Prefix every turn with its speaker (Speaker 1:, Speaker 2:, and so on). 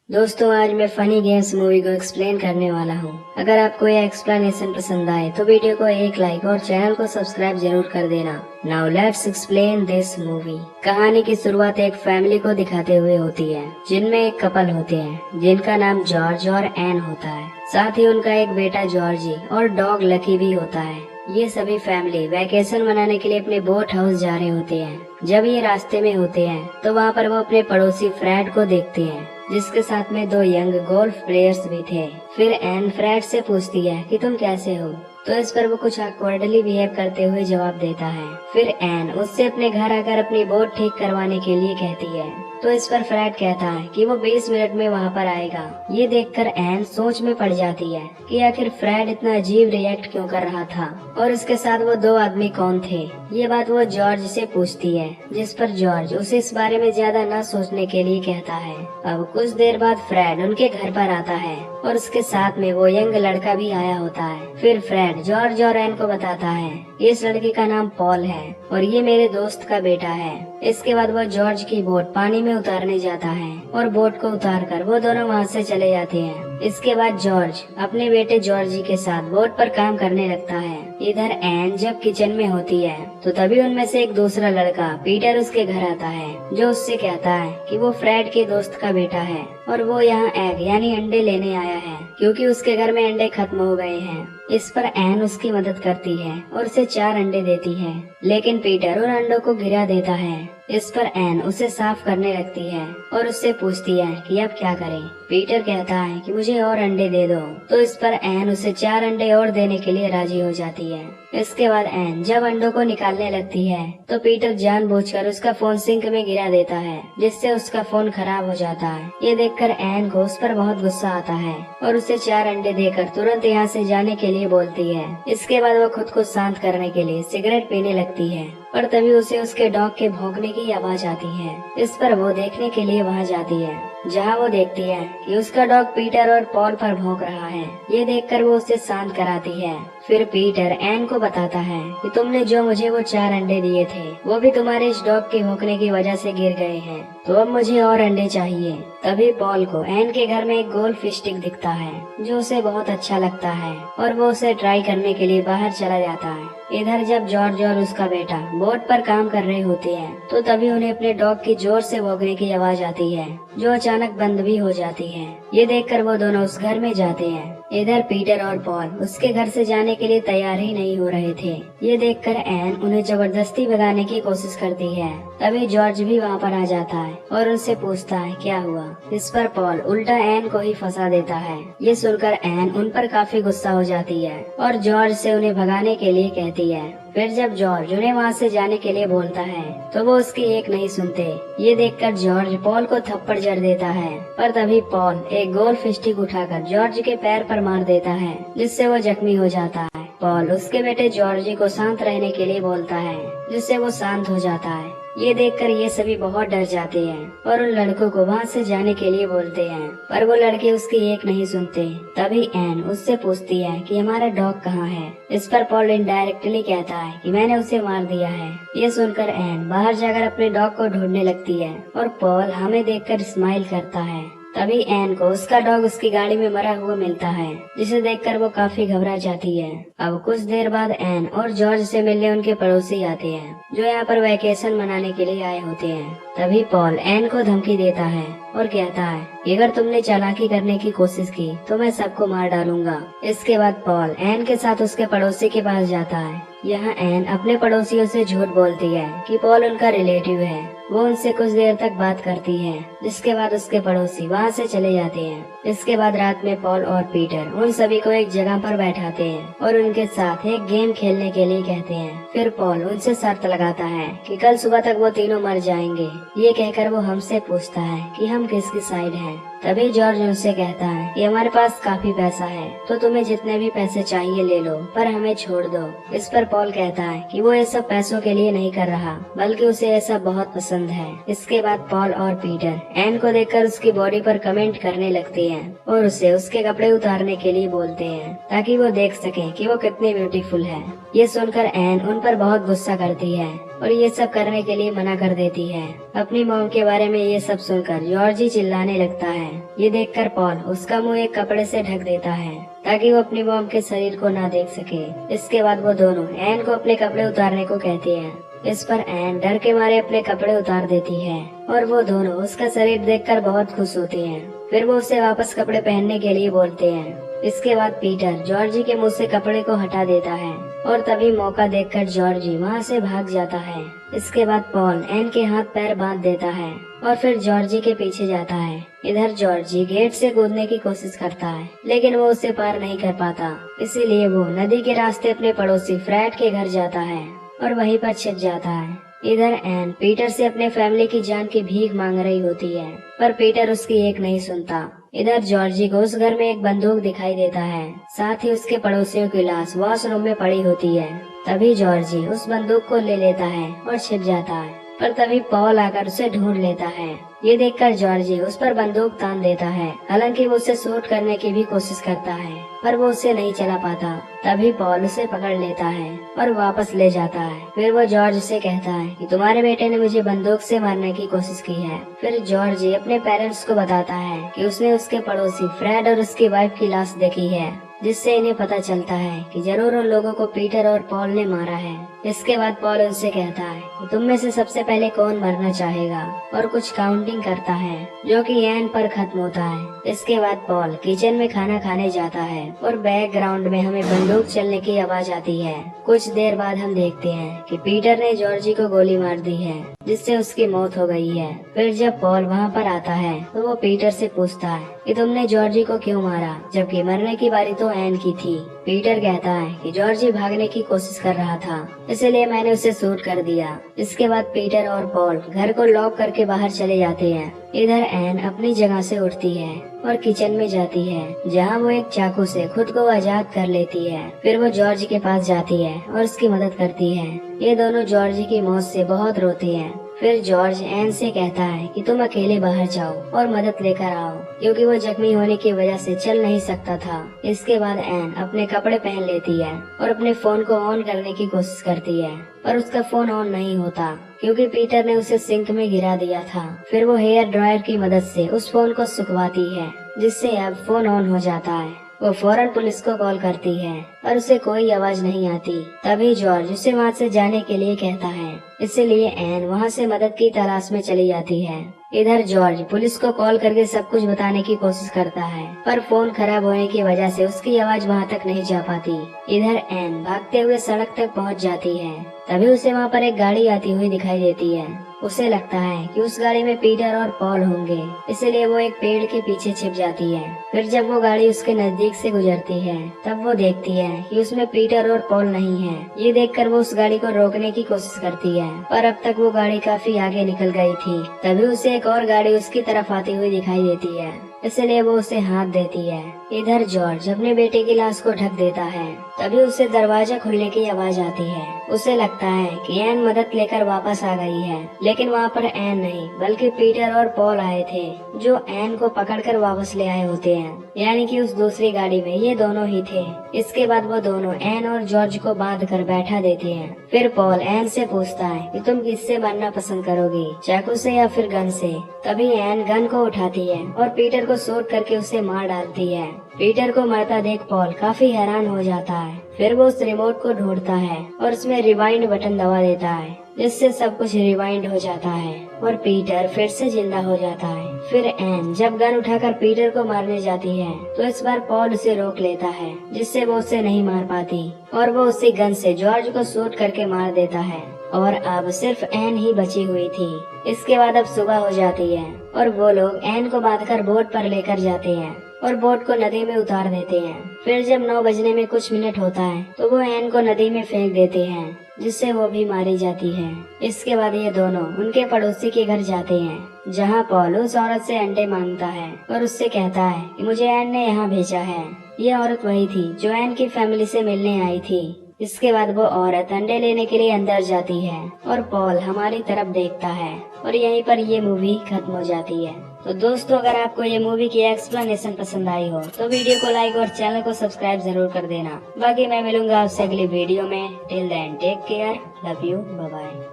Speaker 1: दोस्तों, आज मैं फनी गेम्स मूवी को एक्सप्लेन करने वाला हूँ। अगर आपको यह एक्सप्लेनेशन पसंद आए तो वीडियो को एक लाइक और चैनल को सब्सक्राइब जरूर कर देना। Now let's explain this movie. कहानी की शुरुआत एक फैमिली को दिखाते हुए होती है, जिनमें एक कपल होते हैं जिनका नाम जॉर्ज और एन होता है। साथ ही उनका एक बेटा जॉर्जी और डॉग लकी भी होता है। ये सभी फैमिली वैकेशन मनाने के लिए अपने बोट हाउस जा रहे होते हैं। जब ये रास्ते में होते हैं तो वहाँ पर वो अपने पड़ोसी फ्रेड को देखते हैं, जिसके साथ में दो यंग गोल्फ प्लेयर्स भी थे। फिर एन फ्रेड से पूछती है कि तुम कैसे हो, तो इस पर वो कुछ ऑकवर्डली बिहेव करते हुए जवाब देता है। फिर एन उससे अपने घर आकर अपनी बोट ठीक करवाने के लिए कहती है, तो इस पर फ्रेड कहता है कि वो 20 मिनट में वहाँ पर आएगा। ये देखकर एन सोच में पड़ जाती है कि आखिर फ्रेड इतना अजीब रिएक्ट क्यों कर रहा था और उसके साथ वो दो आदमी कौन थे। ये बात वो जॉर्ज से पूछती है, जिस पर जॉर्ज उसे इस बारे में ज्यादा न सोचने के लिए कहता है। अब कुछ देर बाद फ्रेड उनके घर पर आता है और उसके साथ में वो यंग लड़का भी आया होता है। फिर फ्रेड जॉर्ज और एन को बताता है, इस लड़के का नाम पॉल है और ये मेरे दोस्त का बेटा है। इसके बाद वो जॉर्ज की बोट पानी में उतारने जाता है और बोट को उतारकर वो दोनों वहाँ से चले जाते हैं। इसके बाद जॉर्ज अपने बेटे जॉर्जी के साथ बोट पर काम करने लगता है। इधर एन जब किचन में होती है तो तभी उनमें से एक दूसरा लड़का पीटर उसके घर आता है, जो उससे कहता है कि वो फ्रेड के दोस्त का बेटा है और वो यहाँ एग यानी अंडे लेने आया है, क्योंकि उसके घर में अंडे खत्म हो गए हैं। इस पर एन उसकी मदद करती है और उसे 4 अंडे देती है, लेकिन पीटर उन अंडों को गिरा देता है। इस पर एन उसे साफ करने लगती है और उससे पूछती है कि अब क्या करें। पीटर कहता है कि मुझे और अंडे दे दो, तो इस पर एन उसे 4 अंडे और देने के लिए राजी हो जाती है। इसके बाद एन जब अंडों को निकालने लगती है तो पीटर जानबूझकर उसका फोन सिंक में गिरा देता है, जिससे उसका फोन खराब हो जाता है। ये देखकर एन को उस पर बहुत गुस्सा आता है और उसे 4 अंडे देकर तुरंत यहाँ से जाने के लिए बोलती है। इसके बाद वो खुद को शांत करने के लिए सिगरेट पीने लगती है और तभी उसे उसके डॉग के भौंकने की आवाज आती है। इस पर वो देखने के लिए वहाँ जाती है, जहाँ वो देखती है कि उसका डॉग पीटर और पॉल पर भौंक रहा है। ये देखकर वो उसे शांत कराती है। फिर पीटर एन को बताता है कि तुमने जो मुझे वो 4 अंडे दिए थे वो भी तुम्हारे इस डॉग के भौंकने की वजह से गिर गए हैं, तो अब मुझे और अंडे चाहिए। तभी पॉल को एन के घर में एक गोल्फ स्टिक दिखता है, जो उसे बहुत अच्छा लगता है और वो उसे ट्राई करने के लिए बाहर चला जाता है। इधर जब जॉर्ज और उसका बेटा बोट पर काम कर रहे होते हैं तो तभी उन्हें अपने डॉग की जोर से भौंकने की आवाज आती है, जो अचानक बंद भी हो जाती है। ये देखकर वो दोनों उस घर में जाते हैं। इधर पीटर और पॉल उसके घर से जाने के लिए तैयार ही नहीं हो रहे थे। ये देखकर एन उन्हें जबरदस्ती भगाने की कोशिश करती है। तभी जॉर्ज भी वहाँ पर आ जाता है और उनसे पूछता है क्या हुआ। इस पर पॉल उल्टा एन को ही फंसा देता है। ये सुनकर एन उन पर काफी गुस्सा हो जाती है और जॉर्ज से उन्हें भगाने के लिए कहती है। फिर जब जॉर्ज उन्हें वहाँ से जाने के लिए बोलता है तो वो उसकी एक नहीं सुनते। ये देखकर जॉर्ज पॉल को थप्पड़ जड़ देता है, पर तभी पॉल एक गोल्फ स्टिक उठाकर जॉर्ज के पैर पर मार देता है, जिससे वो जख्मी हो जाता है। पॉल उसके बेटे जॉर्जी को शांत रहने के लिए बोलता है, जिससे वो शांत हो जाता है। ये देखकर ये सभी बहुत डर जाते हैं और उन लड़कों को वहाँ से जाने के लिए बोलते हैं, पर वो लड़के उसकी एक नहीं सुनते। तभी एन उससे पूछती है कि हमारा डॉग कहाँ है। इस पर पॉल इनडायरेक्टली कहता है कि मैंने उसे मार दिया है। ये सुनकर एन बाहर जाकर अपने डॉग को ढूंढने लगती है और पॉल हमें देखकर स्माइल करता है। तभी एन को उसका डॉग उसकी गाड़ी में मरा हुआ मिलता है, जिसे देखकर वो काफी घबरा जाती है। अब कुछ देर बाद एन और जॉर्ज से मिलने उनके पड़ोसी आते हैं, जो यहाँ पर वैकेशन मनाने के लिए आए होते हैं। तभी पॉल एन को धमकी देता है और कहता है कि अगर तुमने चालाकी करने की कोशिश की तो मैं सबको मार डालूंगा। इसके बाद पॉल एन के साथ उसके पड़ोसी के पास जाता है। यहाँ एन अपने पड़ोसियों से झूठ बोलती है कि पॉल उनका रिलेटिव है। वो उनसे कुछ देर तक बात करती है, जिसके बाद उसके पड़ोसी वहाँ से चले जाते हैं। इसके बाद रात में पॉल और पीटर उन सभी को एक जगह पर बैठाते हैं और उनके साथ एक गेम खेलने के लिए कहते हैं। फिर पॉल उनसे शर्त लगाता है कि कल सुबह तक वो तीनों मर जाएंगे। ये कहकर वो हमसे पूछता है कि हम किसकी साइड हैं। तभी जॉर्ज उनसे कहता है कि हमारे पास काफी पैसा है, तो तुम्हें जितने भी पैसे चाहिए ले लो, पर हमें छोड़ दो। इस पर पॉल कहता है कि वो ये सब पैसों के लिए नहीं कर रहा, बल्कि उसे ऐसा बहुत पसंद है। इसके बाद पॉल और पीटर एन को देखकर उसकी बॉडी पर कमेंट करने लगते हैं और उसे उसके कपड़े उतारने के लिए बोलते हैं, ताकि वो देख सके कि वो कितनी ब्यूटीफुल है। ये सुनकर एन उन पर बहुत गुस्सा करती है और ये सब करने के लिए मना कर देती है। अपनी मॉम के बारे में ये सब सुनकर जॉर्जी चिल्लाने लगता है ये देखकर पॉल उसका मुंह एक कपड़े से ढक देता है ताकि वो अपनी मॉम के शरीर को ना देख सके। इसके बाद वो दोनों एन को अपने कपड़े उतारने को कहती है। इस पर एन डर के मारे अपने कपड़े उतार देती है और वो दोनों उसका शरीर देखकर बहुत खुश होती हैं। फिर वो उसे वापस कपड़े पहनने के लिए बोलते हैं। इसके बाद पीटर जॉर्जी के मुंह से कपड़े को हटा देता है और तभी मौका देखकर जॉर्जी वहाँ से भाग जाता है। इसके बाद पॉल एन के हाथ पैर बांध देता है और फिर जॉर्जी के पीछे जाता है। इधर जॉर्जी गेट से कूदने की कोशिश करता है लेकिन वो उसे पार नहीं कर पाता, इसीलिए वो नदी के रास्ते अपने पड़ोसी फ्रैड के घर जाता है और वहीं पर छिप जाता है। इधर एन पीटर से अपने फैमिली की जान की भीख मांग रही होती है पर पीटर उसकी एक नहीं सुनता। इधर जॉर्जी को उस घर में एक बंदूक दिखाई देता है, साथ ही उसके पड़ोसियों की लाश वॉशरूम में पड़ी होती है। तभी जॉर्जी उस बंदूक को ले लेता है और छिप जाता है, पर तभी पॉल आकर उसे ढूंढ लेता है। ये देखकर जॉर्जी उस पर बंदूक तान देता है, हालांकि वो उसे शूट करने की भी कोशिश करता है पर वो उसे नहीं चला पाता। तभी पॉल उसे पकड़ लेता है और वापस ले जाता है। फिर वो जॉर्ज से कहता है कि तुम्हारे बेटे ने मुझे बंदूक से मारने की कोशिश की है। फिर जॉर्जी अपने पेरेंट्स को बताता है कि उसने उसके पड़ोसी फ्रेड और उसकी वाइफ की लाश देखी है, जिससे इन्हें पता चलता है कि जरूर उन लोगों को पीटर और पॉल ने मारा है। इसके बाद पॉल उनसे कहता है कि तुम में से सबसे पहले कौन मरना चाहेगा और कुछ काउंटिंग करता है जो कि एन पर खत्म होता है। इसके बाद पॉल किचन में खाना खाने जाता है और बैकग्राउंड में हमें बंदूक चलने की आवाज आती है। कुछ देर बाद हम देखते हैं कि पीटर ने जॉर्जी को गोली मार दी है, जिससे उसकी मौत हो गई है। फिर जब पॉल वहाँ पर आता है तो वो पीटर से पूछता है कि तुमने जॉर्जी को क्यों मारा, जबकि मरने की बारी तो एन की थी। पीटर कहता है कि जॉर्जी भागने की कोशिश कर रहा था, इसलिए मैंने उसे शूट कर दिया। इसके बाद पीटर और पॉल घर को लॉक करके बाहर चले जाते हैं। इधर एन अपनी जगह से उठती है और किचन में जाती है, जहां वो एक चाकू से खुद को आजाद कर लेती है। फिर वो जॉर्ज के पास जाती है और उसकी मदद करती है। ये दोनों जॉर्ज की मौत से बहुत रोते हैं। फिर जॉर्ज एन से कहता है कि तुम अकेले बाहर जाओ और मदद लेकर आओ, क्योंकि वो जख्मी होने की वजह से चल नहीं सकता था। इसके बाद एन अपने कपड़े पहन लेती है और अपने फोन को ऑन करने की कोशिश करती है, पर उसका फोन ऑन नहीं होता क्योंकि पीटर ने उसे सिंक में गिरा दिया था। फिर वो हेयर ड्रायर की मदद से उस फोन को सुखवाती है, जिससे अब फोन ऑन हो जाता है। वो फौरन पुलिस को कॉल करती है पर उसे कोई आवाज नहीं आती। तभी जॉर्ज उसे वहाँ से जाने के लिए कहता है, इसलिए एन वहाँ से मदद की तलाश में चली जाती है। इधर जॉर्ज पुलिस को कॉल करके सब कुछ बताने की कोशिश करता है, पर फोन खराब होने की वजह से उसकी आवाज वहाँ तक नहीं जा पाती। इधर एन भागते हुए सड़क तक पहुँच जाती है। तभी उसे वहाँ पर एक गाड़ी आती हुई दिखाई देती है। उसे लगता है कि उस गाड़ी में पीटर और पॉल होंगे, इसलिए वो एक पेड़ के पीछे छिप जाती है। फिर जब वो गाड़ी उसके नजदीक से गुजरती है तब वो देखती है कि उसमें पीटर और पॉल नहीं है। ये देखकर वो उस गाड़ी को रोकने की कोशिश करती है, पर अब तक वो गाड़ी काफी आगे निकल गई थी। तभी उसे एक और गाड़ी उसकी तरफ आती हुई दिखाई देती है, इसलिए वो उसे हाथ देती है। इधर जॉर्ज अपने बेटे की लाश को ढक देता है। तभी उसे दरवाजा खुलने की आवाज आती है। उसे लगता है कि एन मदद लेकर वापस आ गई है, लेकिन वहाँ पर एन नहीं बल्कि पीटर और पॉल आए थे, जो एन को पकड़कर वापस ले आए होते हैं। यानी कि उस दूसरी गाड़ी में ये दोनों ही थे। इसके बाद वो दोनों एन और जॉर्ज को बांध कर बैठा देते हैं। फिर पॉल एन से पूछता है कि तुम किससे मरना पसंद करोगी, चाकू से या फिर गन से। तभी एन गन को उठाती है और पीटर को शूट करके उसे मार डालती है। पीटर को मरता देख पॉल काफी हैरान हो जाता है। फिर वो उस रिमोट को ढूंढता है और उसमें रिवाइंड बटन दबा देता है, जिससे सब कुछ रिवाइंड हो जाता है और पीटर फिर से जिंदा हो जाता है। फिर एन जब गन उठाकर पीटर को मारने जाती है तो इस बार पॉल उसे रोक लेता है, जिससे वो उसे नहीं मार पाती और वो उसी गन से जॉर्ज को शूट करके मार देता है। और अब सिर्फ एन ही बची हुई थी। इसके बाद अब सुबह हो जाती है और वो लोग एन को बांधकर बोट पर लेकर जाते हैं और बोट को नदी में उतार देते हैं। फिर जब 9 बजने में कुछ मिनट होता है तो वो एन को नदी में फेंक देते हैं, जिससे वो भी मारी जाती है। इसके बाद ये दोनों उनके पड़ोसी के घर जाते हैं, जहाँ पॉल उस औरत से अंडे मांगता है और उससे कहता है कि मुझे एन ने यहाँ भेजा है। ये औरत वही थी जो एन की फैमिली से मिलने आई थी। इसके बाद वो औरत अंडे लेने के लिए अंदर जाती है और पॉल हमारी तरफ देखता है और यहीं पर ये मूवी खत्म हो जाती है। तो दोस्तों, अगर आपको ये मूवी की एक्सप्लेनेशन पसंद आई हो तो वीडियो को लाइक और चैनल को सब्सक्राइब जरूर कर देना। बाकी मैं मिलूंगा आपसे अगली वीडियो में। Till then take care, love you, bye bye.